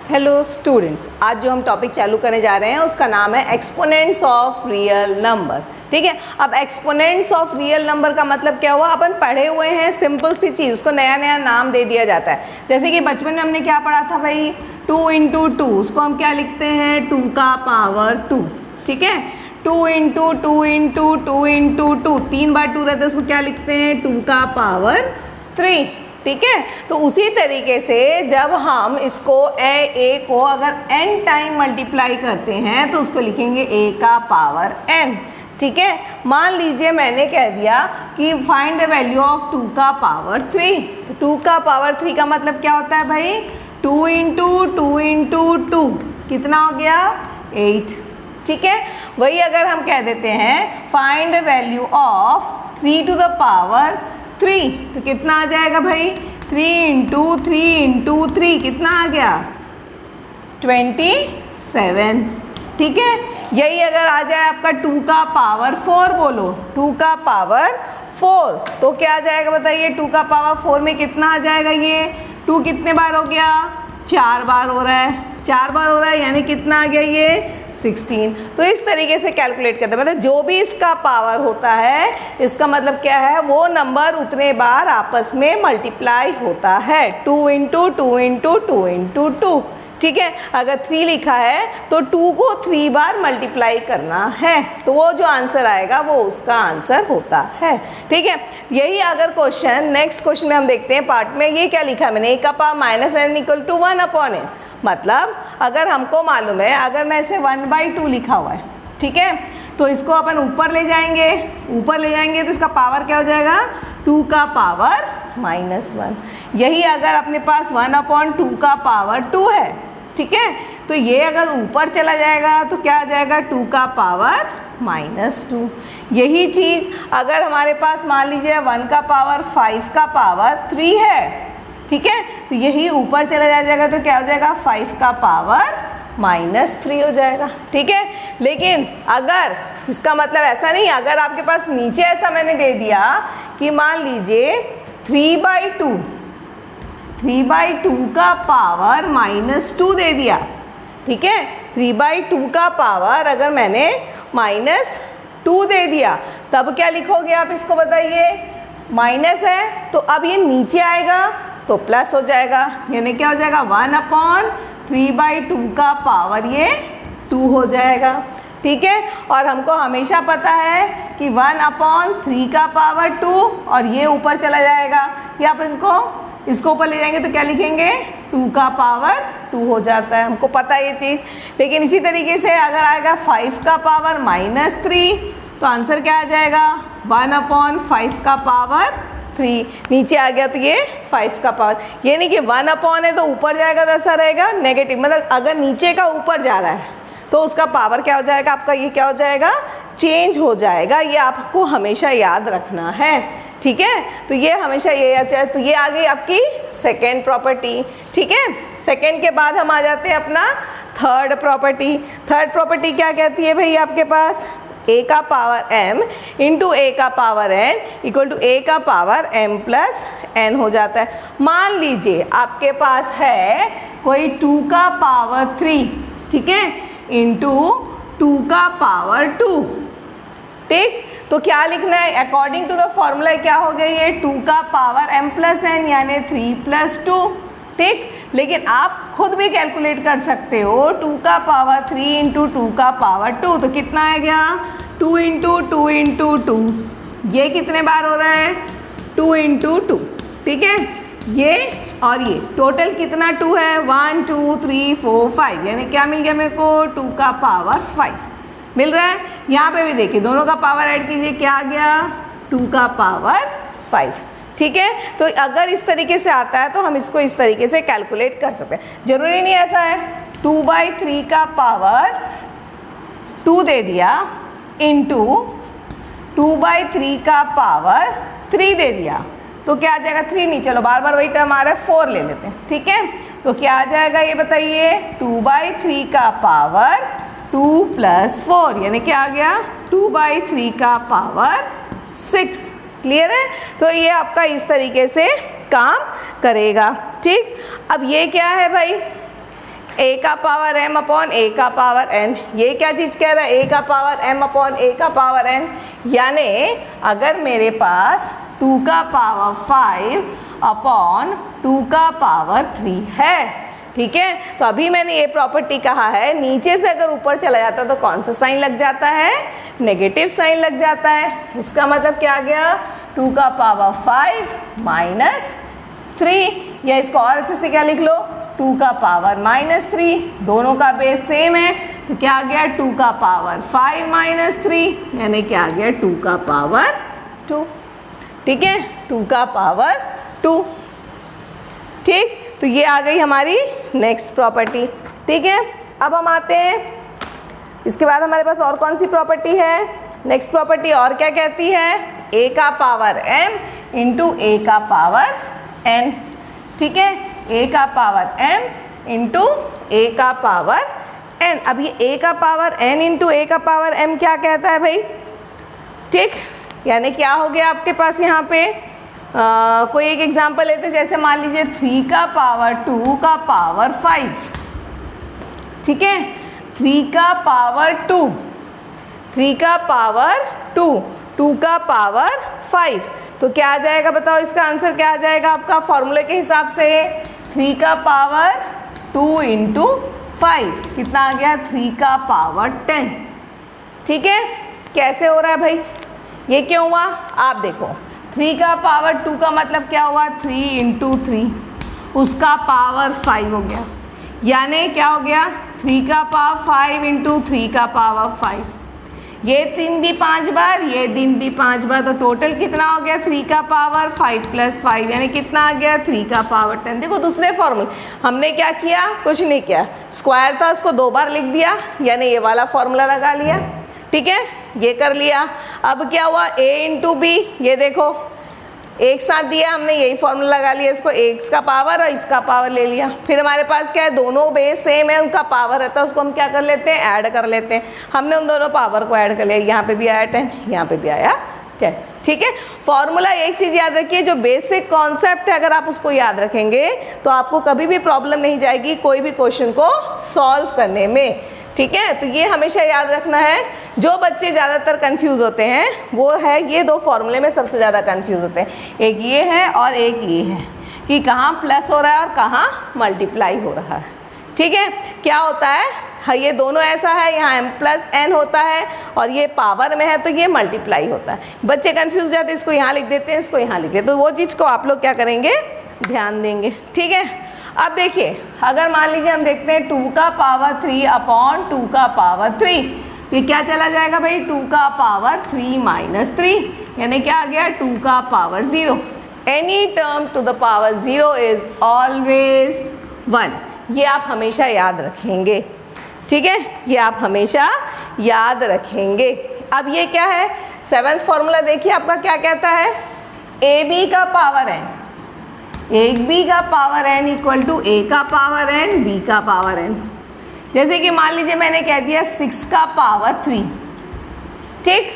Hello students, आज जो हम टॉपिक चालू करने जा रहे हैं उसका नाम है एक्सपोनेंट्स ऑफ रियल नंबर। ठीक है, अब एक्सपोनेंट्स ऑफ रियल नंबर का मतलब क्या हुआ, अपन पढ़े हुए हैं सिंपल सी चीज़, उसको नया नया नाम दे दिया जाता है। जैसे कि बचपन में हमने क्या पढ़ा था भाई, 2 × 2, उसको हम क्या लिखते हैं 2 का पावर 2। ठीक है, 2 × 2 × 2 × 2, 3 बार 2 रहता है, उसको क्या लिखते हैं 2 का पावर 3। ठीक है, तो उसी तरीके से जब हम इसको a को अगर n टाइम मल्टीप्लाई करते हैं तो उसको लिखेंगे a का पावर n। ठीक है, मान लीजिए मैंने कह दिया कि फाइंड द वैल्यू ऑफ 2 का पावर 3। 2 का पावर 3 का मतलब क्या होता है भाई, 2 × 2 × 2 कितना हो गया 8। ठीक है, वही अगर हम कह देते हैं find the value of 3 to the power 3 तो कितना आ जाएगा भाई, 3 × 3 × 3 कितना आ गया 27। ठीक है, यही अगर आ जाए आपका 2 का पावर 4, बोलो 2 का पावर 4 तो क्या आ जाएगा बताइए, 2 का पावर 4 में कितना आ जाएगा, ये 2 कितने बार हो गया 4 बार हो रहा है, 4 बार हो रहा है यानी कितना आ गया ये 16। तो इस तरीके से कैलकुलेट करते हैं, मतलब जो भी इसका पावर होता है इसका मतलब क्या है, वो नंबर उतने बार आपस में मल्टीप्लाई होता है, 2 × 2 × 2 × 2। ठीक है, अगर 3 लिखा है तो 2 को 3 बार मल्टीप्लाई करना है, तो वो जो आंसर आएगा वो उसका आंसर होता है। ठीक है, यही अगर क्वेश्चन नेक्स्ट क्वेश्चन में हम देखते हैं पार्ट में, ये क्या लिखा है मैंने, a का पावर -n = 1/n। मतलब अगर हमको मालूम है, अगर मैं इसे 1/2 लिखा हुआ है, ठीक है, तो इसको अपन ऊपर ले जाएंगे, ऊपर ले जाएंगे तो इसका पावर क्या हो जाएगा 2 का पावर -1। यही अगर अपने पास 1/2 का पावर 2 है, ठीक है, तो ये अगर ऊपर चला जाएगा तो क्या आ जाएगा 2 का पावर -2। यही चीज़ अगर हमारे पास मान लीजिए 1 का पावर 5 का पावर 3 है, ठीक है, तो यही ऊपर चला जाएगा तो क्या हो जाएगा 5 का पावर -3 हो जाएगा। ठीक है, लेकिन अगर इसका मतलब ऐसा नहीं, अगर आपके पास नीचे ऐसा मैंने दे दिया कि मान लीजिए 3/2 का पावर -2 दे दिया, ठीक है, 3/2 का पावर अगर मैंने -2 दे दिया तब क्या लिखोगे आप, इसको बताइए, माइनस है तो अब ये नीचे आएगा तो प्लस हो जाएगा, यानी क्या हो जाएगा 1/3/2 का पावर ये 2 हो जाएगा। ठीक है, और हमको हमेशा पता है कि 1/3 का पावर 2 और ये ऊपर चला जाएगा, या आप इसको ऊपर ले जाएंगे तो क्या लिखेंगे 2 का पावर 2 हो जाता है, हमको पता है ये चीज़। लेकिन इसी तरीके से अगर आएगा 5 का पावर -3 तो आंसर क्या आ जाएगा 1/5 का पावर 3, नीचे आ गया तो ये 5 का पावर, ये नहीं कि 1/है तो ऊपर जाएगा तो ऐसा रहेगा नेगेटिव, मतलब अगर नीचे का ऊपर जा रहा है तो उसका पावर क्या हो जाएगा आपका, ये क्या हो जाएगा चेंज हो जाएगा, ये आपको हमेशा याद रखना है। ठीक है, तो ये हमेशा ये याद चाहिए। तो ये आ गई आपकी सेकेंड प्रॉपर्टी। ठीक है, सेकेंड के बाद हम आ जाते हैं अपना थर्ड प्रॉपर्टी। थर्ड प्रॉपर्टी क्या कहती है भाई, आपके पास a का पावर m इंटू a का power n equal to a का पावर m प्लस n हो जाता है। मान लीजिए आपके पास है कोई 2 का पावर 3, ठीक है, इंटू 2 का पावर 2। ठीक, तो क्या लिखना है, अकॉर्डिंग टू द फॉर्मूला क्या हो गई है 2 का पावर m प्लस n यानी 3 + 2। ठीक, लेकिन आप खुद भी कैलकुलेट कर सकते हो, 2 का पावर 3 × 2 का पावर 2 तो कितना आ गया 2 × 2 × 2, ये कितने बार हो रहा है 2 × 2। ठीक है, ये और ये टोटल कितना 2 है 1 2 3 4 5, यानी क्या मिल गया मेरे को 2 का पावर 5 मिल रहा है। यहाँ पे भी देखिए दोनों का पावर ऐड कीजिए, क्या आ गया 2 का पावर 5। ठीक है, तो अगर इस तरीके से आता है तो हम इसको इस तरीके से कैलकुलेट कर सकते हैं, जरूरी नहीं ऐसा है 2/3 का पावर 2 दे दिया इंटू 2/3 का पावर 3 दे दिया तो क्या आ जाएगा 3 नहीं, चलो बार बार वही टर्म आ रहा है 4 ले लेते हैं। ठीक है, तो क्या आ जाएगा ये बताइए 2/3 का पावर 2 + 4 यानी क्या आ गया 2/3 का पावर 6। क्लियर है, तो ये आपका इस तरीके से काम करेगा। ठीक, अब ये क्या है भाई, ए का पावर m अपॉन ए का पावर n। ये क्या चीज़ कह रहा है, ए का पावर m अपॉन ए का पावर n, यानी अगर मेरे पास 2 का पावर 5 अपॉन 2 का पावर 3 है, ठीक है। तो अभी मैंने ये प्रॉपर्टी कहा है, नीचे से अगर ऊपर चला जाता तो कौन सा साइन लग जाता है, नेगेटिव साइन लग जाता है। इसका मतलब क्या आ गया, 2 का पावर 5 माइनस 3, या इसको और अच्छे से क्या लिख लो, 2 का पावर माइनस 3, दोनों का बेस सेम है तो क्या आ गया 2 का पावर 5 माइनस 3, यानी क्या आ गया 2 का पावर 2, ठीक है, 2 का पावर 2, ठीक। तो ये आ गई हमारी नेक्स्ट प्रॉपर्टी, ठीक है। अब हम आते हैं, इसके बाद हमारे पास और कौन सी प्रॉपर्टी है, नेक्स्ट प्रॉपर्टी और क्या कहती है, a का पावर m इंटू ए का पावर n, ठीक है, a का पावर m इंटू ए का पावर n। अब ये a का पावर n इंटू ए का पावर m क्या कहता है भाई, ठीक, यानी क्या हो गया आपके पास यहाँ पे कोई एक एग्जांपल लेते हैं, जैसे मान लीजिए 3 का पावर 2 का पावर 5, ठीक है, 3 का पावर 2, 3 का पावर 2, 2 का पावर 5, तो क्या आ जाएगा बताओ, इसका आंसर क्या आ जाएगा आपका फॉर्मूले के हिसाब से, 3 का पावर 2 इंटू 5 कितना आ गया, 3 का पावर 10, ठीक है। कैसे हो रहा है भाई, ये क्यों हुआ, आप देखो 3 का पावर 2 का मतलब क्या हुआ, 3 इंटू 3, उसका पावर 5 हो गया, यानी क्या हो गया 3 का पावर 5 इंटू 3 का पावर 5, ये 3 भी 5 बार, ये दिन भी 5 बार, तो टोटल कितना हो गया 3 का पावर 5 प्लस 5, यानी कितना आ गया 3 का पावर 10। देखो दूसरे फॉर्मूले हमने क्या किया, कुछ नहीं किया, स्क्वायर था उसको 2 बार लिख दिया, यानी ये वाला फॉर्मूला लगा लिया, ठीक है, ये कर लिया। अब क्या हुआ, a इंटू बी, ये देखो एक साथ दिया हमने, यही फॉर्मूला लगा लिया, इसको x का पावर और इसका पावर ले लिया, फिर हमारे पास क्या है, दोनों बेस सेम है, उनका पावर रहता है, उसको हम क्या कर लेते हैं, ऐड कर लेते हैं। हमने उन दोनों पावर को ऐड कर लिया, यहाँ पे भी आया 10, यहाँ पे भी आया 10, ठीक है। फॉर्मूला एक चीज़ याद रखिए, जो बेसिक कॉन्सेप्ट है अगर आप उसको याद रखेंगे तो आपको कभी भी प्रॉब्लम नहीं जाएगी कोई भी क्वेश्चन को सॉल्व करने में, ठीक है। तो ये हमेशा याद रखना है, जो बच्चे ज़्यादातर कंफ्यूज होते हैं वो है ये 2 फॉर्मूले में सबसे ज़्यादा कंफ्यूज होते हैं, एक ये है और एक ये है कि कहाँ प्लस हो रहा है और कहाँ मल्टीप्लाई हो रहा है, ठीक है। क्या होता है, हाँ ये दोनों ऐसा है, यहाँ m प्लस n होता है और ये पावर में है तो ये मल्टीप्लाई होता है, बच्चे कंफ्यूज जाते हैं, इसको यहाँ लिख देते हैं, इसको यहाँ लिख देते हैं, तो वो चीज़ को आप लोग क्या करेंगे, ध्यान देंगे, ठीक है। अब देखिए अगर मान लीजिए हम देखते हैं 2 का पावर 3 अपॉन 2 का पावर 3, तो ये क्या चला जाएगा भाई, 2 का पावर 3 माइनस 3, यानी क्या आ गया 2 का power 0। Any term to the power 0 is always 1, ये आप हमेशा याद रखेंगे, ठीक है, ये आप हमेशा याद रखेंगे। अब ये क्या है, 7th फॉर्मूला देखिए आपका क्या कहता है, ए बी का पावर n, एक बी का पावर n इक्वल टू ए का पावर n बी का पावर n। जैसे कि मान लीजिए मैंने कह दिया 6 का पावर 3, ठीक,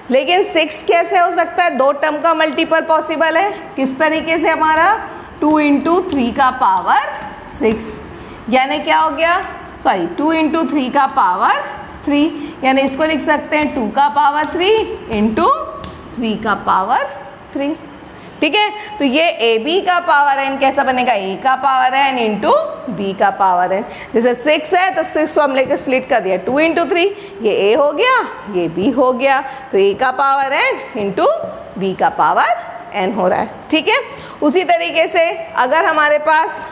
लेकिन 6 कैसे हो सकता है, 2 टर्म का मल्टीपल पॉसिबल है, किस तरीके से, हमारा 2 इंटू 3 का पावर 6, यानी क्या हो गया, सॉरी 2 इंटू 3 का पावर 3, यानी इसको लिख सकते हैं 2 का पावर 3 इंटू 3 का पावर 3, ठीक है। तो ये ए बी का पावर n कैसा बनेगा, ए का पावर n इंटू बी का पावर n। जैसे 6 है तो 6 को हम लेकर स्प्लिट कर दिया, 2 इंटू 3, ये ए हो गया, ये बी हो गया, तो ए का पावर n इंटू बी का पावर n हो रहा है, ठीक है। उसी तरीके से अगर हमारे पास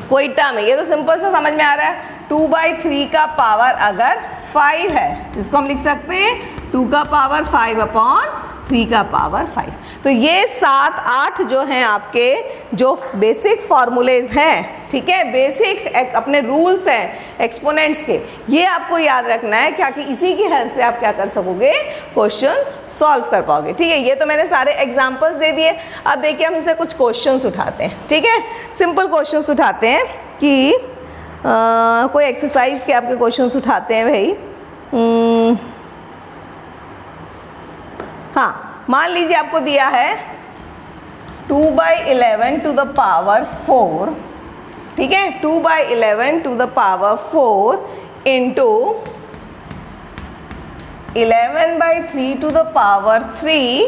कोई टर्म है, ये तो सिंपल सा समझ में आ रहा है, 2/3 का पावर अगर 5 है, इसको हम लिख सकते हैं 2 का पावर 5 अपॉन 3 का पावर 5। तो ये 7, 8 जो हैं आपके जो बेसिक फार्मूलेज हैं, ठीक है, बेसिक अपने रूल्स हैं एक्सपोनेंट्स के, ये आपको याद रखना है, क्या कि इसी की हेल्प से आप क्या कर सकोगे, क्वेश्चंस सॉल्व कर पाओगे, ठीक है। ये तो मैंने सारे एग्जांपल्स दे दिए, अब देखिए हम इसे कुछ क्वेश्चंस उठाते हैं, ठीक है, सिंपल क्वेश्चंस उठाते हैं कि कोई एक्सरसाइज के आपके क्वेश्चंस उठाते हैं भाई। हाँ, मान लीजिए आपको दिया है 2/11 टू द पावर 4 ठीक है, 2/11 to the power 4 into 11/3 to the power 3,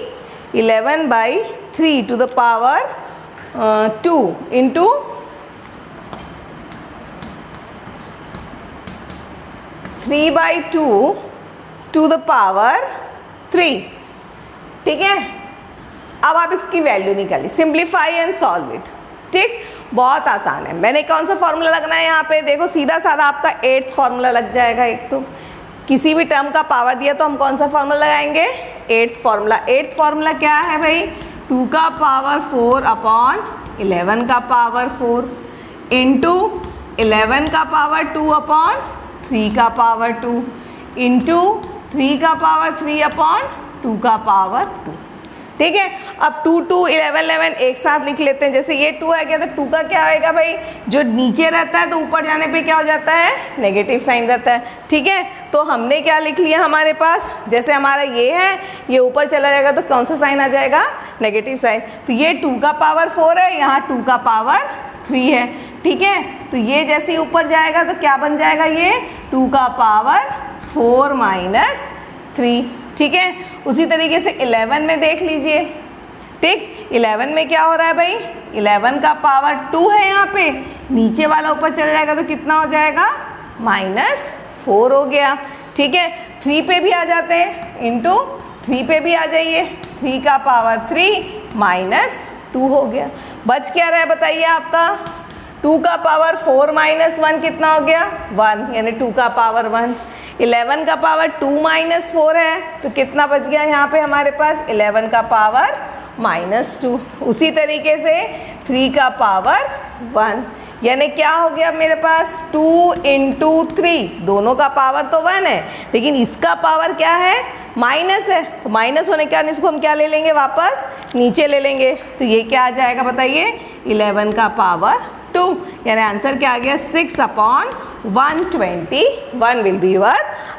11/3 to the power 2 into 3/2 to the power 3। ठीक है, अब आप इसकी वैल्यू निकालिए, सिंप्लीफाई एंड सॉल्व इट। ठीक, बहुत आसान है। मैंने कौन सा फॉर्मूला लगना है यहाँ पे, देखो सीधा साधा आपका 8th फॉर्मूला लग जाएगा। एक तो किसी भी टर्म का पावर दिया तो हम कौन सा फॉर्मूला लगाएंगे, 8th फॉर्मूला। 8th फॉर्मूला क्या है भाई, 2 का पावर 4 अपॉन 11 का पावर 4 इंटू 11 का पावर 2 अपॉन 3 का पावर 2 इंटू 3 का पावर 3 अपॉन 2 का पावर 2। ठीक है, अब 2 2 11 11 एक साथ लिख लेते हैं। जैसे ये 2 है क्या, तो 2 का क्या आएगा भाई, जो नीचे रहता है तो ऊपर जाने पे क्या हो जाता है, नेगेटिव साइन रहता है। ठीक है, तो हमने क्या लिख लिया हमारे पास, जैसे हमारा ये है, ये ऊपर चला जाएगा तो कौन सा साइन आ जाएगा, नेगेटिव साइन। तो ये 2 का पावर 4 है, यहाँ 2 का पावर 3 है। ठीक है, तो ये जैसे ही ऊपर जाएगा तो क्या बन जाएगा, ये 2 का पावर 4 माइनस 3। ठीक है, उसी तरीके से 11 में देख लीजिए। ठीक, 11 में क्या हो रहा है भाई, 11 का पावर 2 है, यहाँ पे नीचे वाला ऊपर चला जाएगा तो कितना हो जाएगा, -4 हो गया। ठीक है, 3 पे भी आ जाते हैं, इंटू 3 पे भी आ जाइए, 3 का पावर 3 -2 हो गया। बच क्या रहा है बताइए आपका, 2 का पावर 4 माइनस 1 कितना हो गया, 1, यानी 2 का पावर 1। 11 का पावर 2 माइनस 4 है तो कितना बच गया यहाँ पे हमारे पास, 11 का पावर -2। उसी तरीके से 3 का पावर 1, यानी क्या हो गया मेरे पास, 2 इंटू 3, दोनों का पावर तो 1 है लेकिन इसका पावर क्या है, माइनस है। तो माइनस होने के कारण इसको हम क्या ले लेंगे, वापस नीचे ले लेंगे। तो ये क्या आ जाएगा बताइए, 11 का पावर 2, यानी आंसर क्या आ गया, 6/121 विल बी योर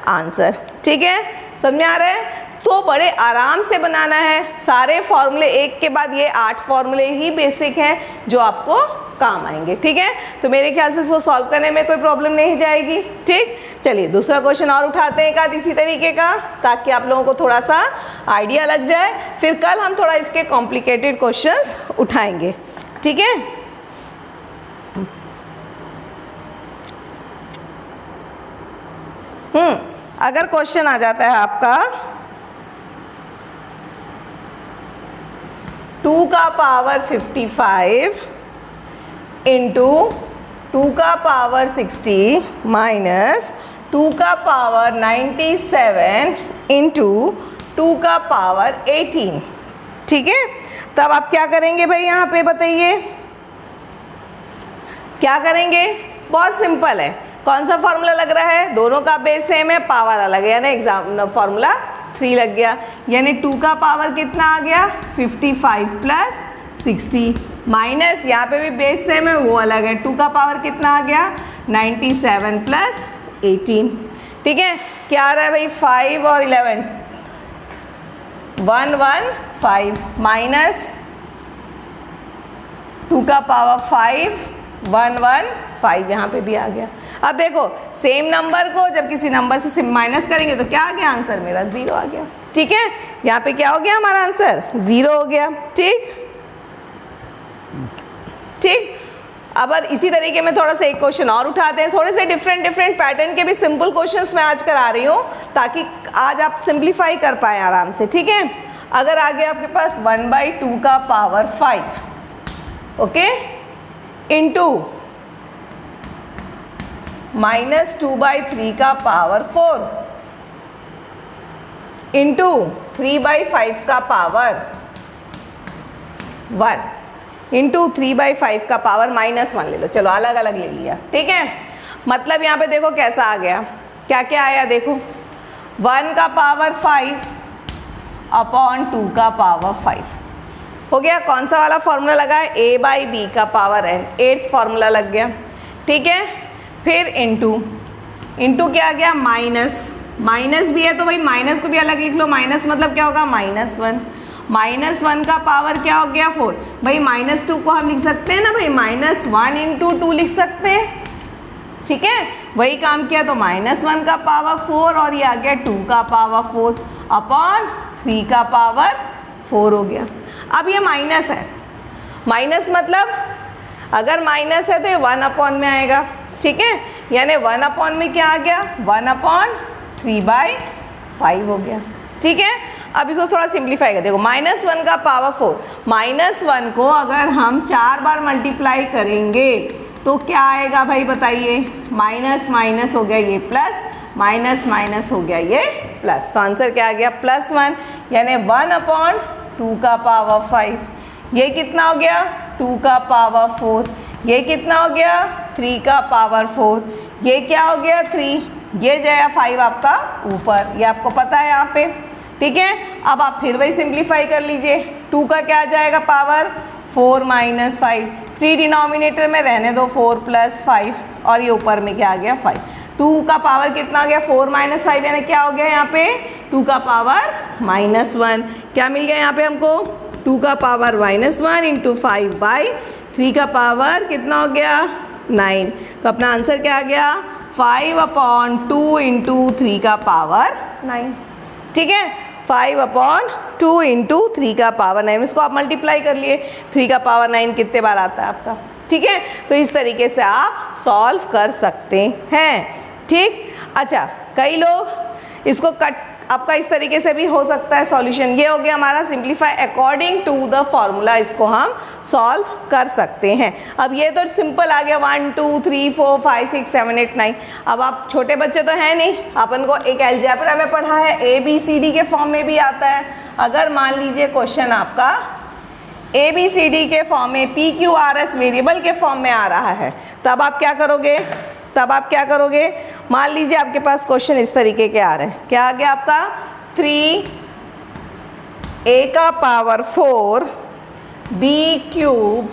आंसर। ठीक है, समझ में आ रहा है। तो बड़े आराम से बनाना है, सारे फॉर्मूले एक के बाद ये 8 फॉर्मूले ही बेसिक हैं जो आपको काम आएंगे। ठीक है, तो मेरे ख्याल से इसको सॉल्व करने में कोई प्रॉब्लम नहीं जाएगी। ठीक, चलिए दूसरा क्वेश्चन और उठाते हैं एक आध इसी तरीके का, ताकि आप लोगों को थोड़ा सा आइडिया लग जाए। फिर कल हम थोड़ा इसके कॉम्प्लिकेटेड क्वेश्चंस उठाएंगे। ठीक है, अगर क्वेश्चन आ जाता है आपका 2 का पावर 55 इंटू 2 का पावर 60 माइनस 2 का पावर 97 इंटू 2 का पावर 18। ठीक है, तब आप क्या करेंगे भाई, यहाँ पे बताइए क्या करेंगे। बहुत सिंपल है, कौन सा फॉर्मूला लग रहा है, दोनों का बेस सेम है, पावर अलग है, यानी एग्जाम फॉर्मूला 3 लग गया। यानी 2 का पावर कितना आ गया, 55 प्लस 60 माइनस, यहाँ पे भी बेस सेम है, वो अलग है, 2 का पावर कितना आ गया, 97 प्लस 18। ठीक है, क्या आ रहा है भाई, 5 और 11 115 माइनस 2 का पावर 5 115, यहाँ पे भी आ गया। अब देखो सेम नंबर को जब किसी नंबर से माइनस करेंगे तो क्या आ गया, आंसर मेरा 0 आ गया। ठीक है, यहाँ पे क्या हो गया, हमारा आंसर 0 हो गया। ठीक ठीक, अब इसी तरीके में थोड़ा सा एक क्वेश्चन और उठाते हैं, थोड़े से डिफरेंट पैटर्न के भी सिंपल क्वेश्चंस मैं आज करा रही हूँ ताकि आज आप सिंप्लीफाई कर पाएँ आराम से। ठीक है, अगर आ गया आपके पास 1/2 का पावर 5, ओके, इंटू -2/3 का पावर 4 इंटू 3/5 का पावर 1 इंटू 3/5 का पावर -1 ले लो, चलो अलग अलग ले लिया। ठीक है, मतलब यहाँ पे देखो कैसा आ गया, क्या क्या आया देखो, 1 का पावर 5 अपॉन 2 का पावर 5 हो गया। कौन सा वाला फॉर्मूला लगा है, a/b का पावर n, 8th फॉर्मूला लग गया। ठीक है, फिर इंटू क्या आ गया, माइनस भी है तो भाई माइनस को भी अलग लिख लो, माइनस मतलब क्या होगा, -1 -1 का पावर क्या हो गया 4। भाई -2 को हम लिख सकते हैं ना भाई, -1 इंटू 2 लिख सकते हैं, ठीक है। वही काम किया तो -1 का पावर 4 और ये आ गया 2 का पावर 4 अपॉन 3 का पावर 4 हो गया। अब ये माइनस है, माइनस मतलब अगर माइनस है तो ये 1 अपॉन में आएगा, ठीक है। यानी 1 अपॉन में क्या आ गया 1/3/5 हो गया, ठीक है। अब इसको थोड़ा सिंप्लीफाई कर देखो, -1 का पावर 4, -1 को अगर हम 4 बार मल्टीप्लाई करेंगे तो क्या आएगा भाई बताइए, माइनस माइनस हो गया ये प्लस, माइनस माइनस हो गया ये प्लस, तो आंसर क्या आ गया +1, यानी 1/2 का पावर 5। ये कितना हो गया 2 का पावर 4, ये कितना हो गया 3 का पावर 4, ये क्या हो गया 3, ये जाएगा 5 आपका ऊपर, ये आपको पता है यहाँ पे, ठीक है। अब आप फिर वही सिंप्लीफाई कर लीजिए, 2 का क्या आ जाएगा पावर 4 - 5, 3 डिनोमिनेटर में रहने दो 4 + 5 और ये ऊपर में क्या आ गया 5। 2 का पावर कितना आ गया 4 - 5, यानी क्या हो गया यहाँ पे 2 का पावर -1, क्या मिल गया यहाँ पे हमको 2 का पावर -1 इंटू 5/3 का पावर कितना हो गया 9। तो अपना आंसर क्या आ गया 5/2 इंटू 3 का पावर 9, ठीक है। 5/2 इंटू 3 का पावर 9, इसको आप मल्टीप्लाई कर लिए, 3 का पावर 9 कितने बार आता है आपका, ठीक है। तो इस तरीके से आप सॉल्व कर सकते हैं, ठीक। अच्छा, कई लोग इसको कट, आपका इस तरीके से भी हो सकता है सॉल्यूशन। ये हो गया हमारा simplify according to the formula, इसको हम सॉल्व कर सकते हैं। अब ये तो सिंपल आ गया 1 2 3 4 5 6 7 8 9। अब आप छोटे बच्चे तो हैं नहीं, अपन को एक अलजेब्रा में पढ़ा है, ABCD के फॉर्म में भी आता है। अगर मान लीजिए क्वेश्चन आपका ABCD के फॉर्म में PQRS वेरिएबल के फॉर्म में आ रहा है, तब आप क्या करोगे, तब आप क्या करोगे, मान लीजिए आपके पास क्वेश्चन इस तरीके के आ रहे हैं, क्या आ गया आपका 3a का पावर 4 b³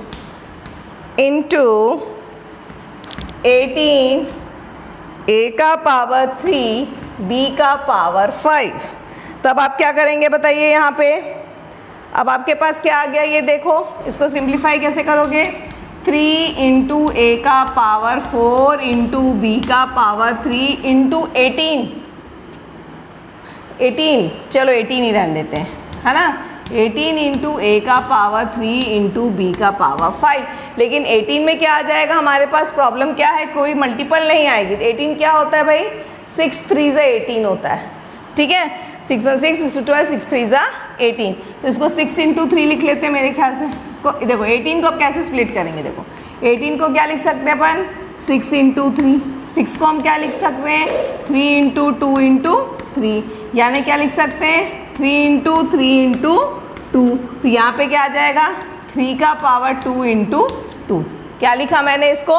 इंटू 18 a का पावर 3 b का पावर 5। तब आप क्या करेंगे बताइए यहाँ पे, अब आपके पास क्या आ गया ये देखो, इसको सिंप्लीफाई कैसे करोगे, 3 इंटू a का पावर 4 इंटू b का पावर 3 इंटू 18, चलो 18 ही रहने देते हैं, है ना। 18 इंटू a का पावर 3 इंटू b का पावर 5, लेकिन 18 में क्या आ जाएगा हमारे पास, प्रॉब्लम क्या है, कोई मल्टीपल नहीं आएगी। 18 क्या होता है भाई, 6 3 18 होता है, ठीक है। 6 1 6 6 2 12 6 3 18, तो इसको 6 इंटू 3 लिख लेते हैं मेरे ख्याल से। इसको देखो 18 को अब कैसे स्प्लिट करेंगे, देखो 18 को क्या लिख सकते हैं अपन 6 इंटू 3, 6 को हम क्या लिख सकते हैं 3 इंटू 2 इंटू 3, यानी क्या लिख सकते हैं 3 इंटू 3 इंटू 2। तो यहाँ पे क्या आ जाएगा 3 का पावर 2 इंटू 2, क्या लिखा मैंने इसको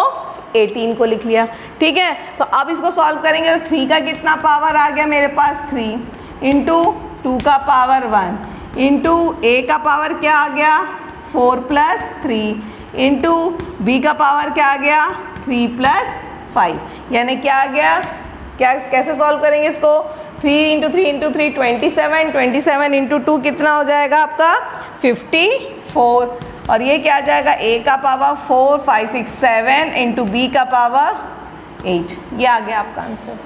18 को लिख लिया, ठीक है। तो अब इसको सॉल्व करेंगे तो 3 का कितना पावर आ गया मेरे पास 3 इंटू 2 का पावर 1 इंटू a का पावर क्या आ गया 4 + 3 इंटू b का पावर क्या आ गया 3 + 5, यानी क्या आ गया, क्या कैसे सॉल्व करेंगे इसको 3 इंटू 3 इंटू 3 27, 27 इंटू 2 कितना हो जाएगा आपका 54, और ये क्या आ जाएगा a का पावर 4 5 6 7 इंटू b का पावर 8, ये आ गया आपका आंसर।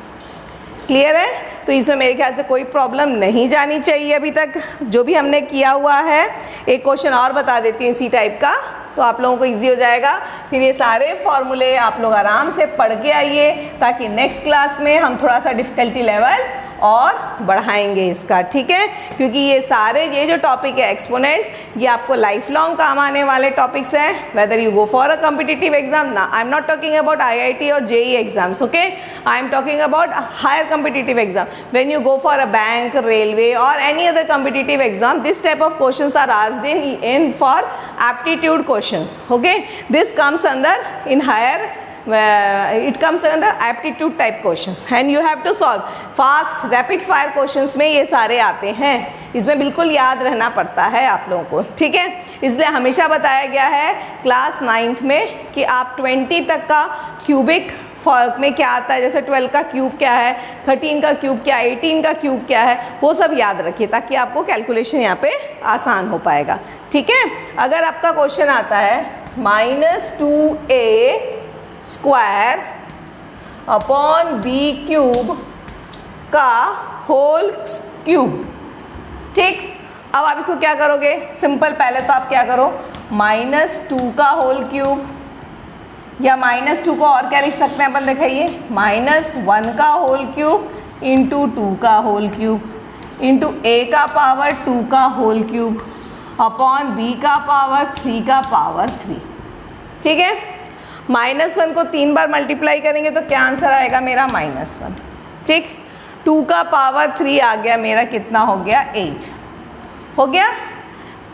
क्लियर है, तो इसमें मेरे ख्याल से कोई प्रॉब्लम नहीं जानी चाहिए अभी तक जो भी हमने किया हुआ है। एक क्वेश्चन और बता देती हूँ इसी टाइप का, तो आप लोगों को इजी हो जाएगा। फिर ये सारे फॉर्मूले आप लोग आराम से पढ़ के आइए, ताकि नेक्स्ट क्लास में हम थोड़ा सा डिफ़िकल्टी लेवल और बढ़ाएंगे इसका, ठीक है। क्योंकि ये सारे ये जो टॉपिक है एक्सपोनेंट्स, ये आपको लाइफ लॉन्ग काम आने वाले टॉपिक्स हैं, whether you go for a competitive exam. ना I am not talking about IIT और JEE exams, okay, I am talking about higher competitive exam. When you go for a bank, railway और any other competitive exam, this type of questions are asked in for aptitude questions, okay, this comes under in higher it comes under aptitude type questions and you have to solve fast rapid fire questions में ये सारे आते हैं, इसमें बिल्कुल याद रहना पड़ता है आप लोगों को, ठीक है। इसलिए हमेशा बताया गया है क्लास 9th में कि आप 20 तक का क्यूबिक में क्या आता है, जैसे 12 का क्यूब क्या है, 13 का क्यूब क्या है, 18 का क्यूब क्या है, वो सब याद रखिए ताकि आपको कैलकुलेशन यहाँ पे आसान हो पाएगा। ठीक है, अगर आपका क्वेश्चन आता है -2a square upon B cube का होल क्यूब, ठीक, अब आप इसको क्या करोगे, सिंपल, पहले तो आप क्या करो, -2 का होल क्यूब, या -2 को और क्या लिख सकते हैं अपन, दिखाइए, -1 का होल क्यूब इंटू 2 का होल क्यूब इंटू a का पावर 2 का होल क्यूब अपॉन b का पावर 3 का पावर 3। ठीक है, -1 को 3 बार मल्टीप्लाई करेंगे तो क्या आंसर आएगा मेरा, -1। ठीक, 2 का पावर 3 आ गया मेरा, कितना हो गया, 8 हो गया।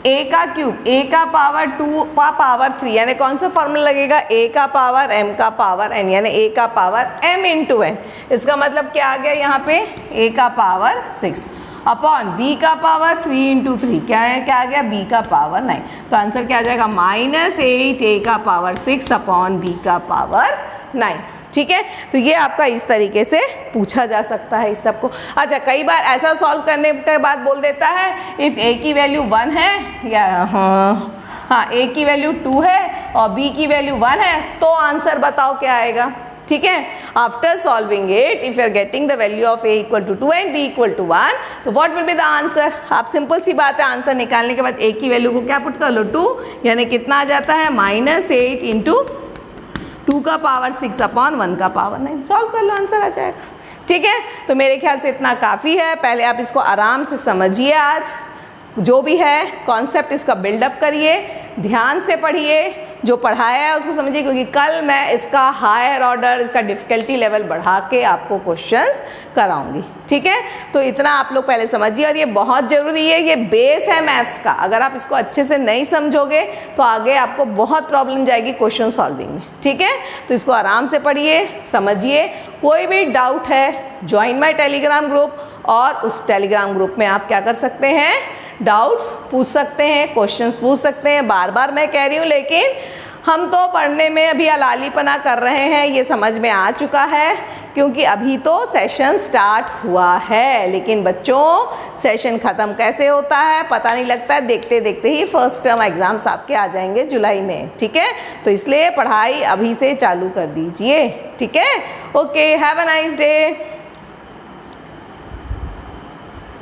a का क्यूब, a का पावर 2 का पावर 3, यानी कौन सा फॉर्मूला लगेगा, a का पावर m का पावर n, यानी a का पावर m इंटू n। इसका मतलब क्या आ गया यहाँ पे, a का पावर 6 अपॉन b का पावर 3 इंटू 3, क्या है, क्या आ गया, b का पावर 9। तो आंसर क्या आ जाएगा, -8 a का पावर 6 अपॉन b का पावर 9। ठीक है, तो ये आपका इस तरीके से पूछा जा सकता है इस सबको। अच्छा, कई बार ऐसा सॉल्व करने के बाद बोल देता है इफ़ a की वैल्यू 1 है, या हाँ a की वैल्यू 2 है और b की वैल्यू 1 है, तो आंसर बताओ क्या आएगा। ठीक है, after solving it if you are getting the value of a equal to 2 and b equal to 1, तो what will be the answer. आप सिंपल सी बात है, आंसर निकालने के बाद a की वैल्यू को क्या पुट कर लो, 2, यानी कितना आ जाता है, -8 इंटू 2 का पावर 6 अपॉन 1 का पावर 9। सॉल्व कर लो, आंसर आ जाएगा। ठीक है, तो मेरे ख्याल से इतना काफ़ी है। पहले आप इसको आराम से समझिए, आज जो भी है कॉन्सेप्ट इसका बिल्डअप करिए, ध्यान से पढ़िए, जो पढ़ाया है उसको समझिए, क्योंकि कल मैं इसका हायर ऑर्डर, इसका डिफ़िकल्टी लेवल बढ़ा के आपको क्वेश्चंस कराऊंगी। ठीक है, तो इतना आप लोग पहले समझिए, और ये बहुत ज़रूरी है, ये बेस है मैथ्स का। अगर आप इसको अच्छे से नहीं समझोगे तो आगे आपको बहुत प्रॉब्लम जाएगी क्वेश्चन सॉल्विंग में। ठीक है, तो इसको आराम से पढ़िए, समझिए। कोई भी डाउट है, ज्वाइन माई टेलीग्राम ग्रुप, और उस टेलीग्राम ग्रुप में आप क्या कर सकते हैं, डाउट्स पूछ सकते हैं, क्वेश्चंस पूछ सकते हैं। बार बार मैं कह रही हूँ, लेकिन हम तो पढ़ने में अभी अलालीपना कर रहे हैं, ये समझ में आ चुका है, क्योंकि अभी तो सेशन स्टार्ट हुआ है। लेकिन बच्चों, सेशन ख़त्म कैसे होता है पता नहीं लगता है, देखते देखते ही फर्स्ट टर्म एग्ज़ाम्स आपके आ जाएंगे जुलाई में। ठीक है, तो इसलिए पढ़ाई अभी से चालू कर दीजिए। ठीक है, okay, have a nice day.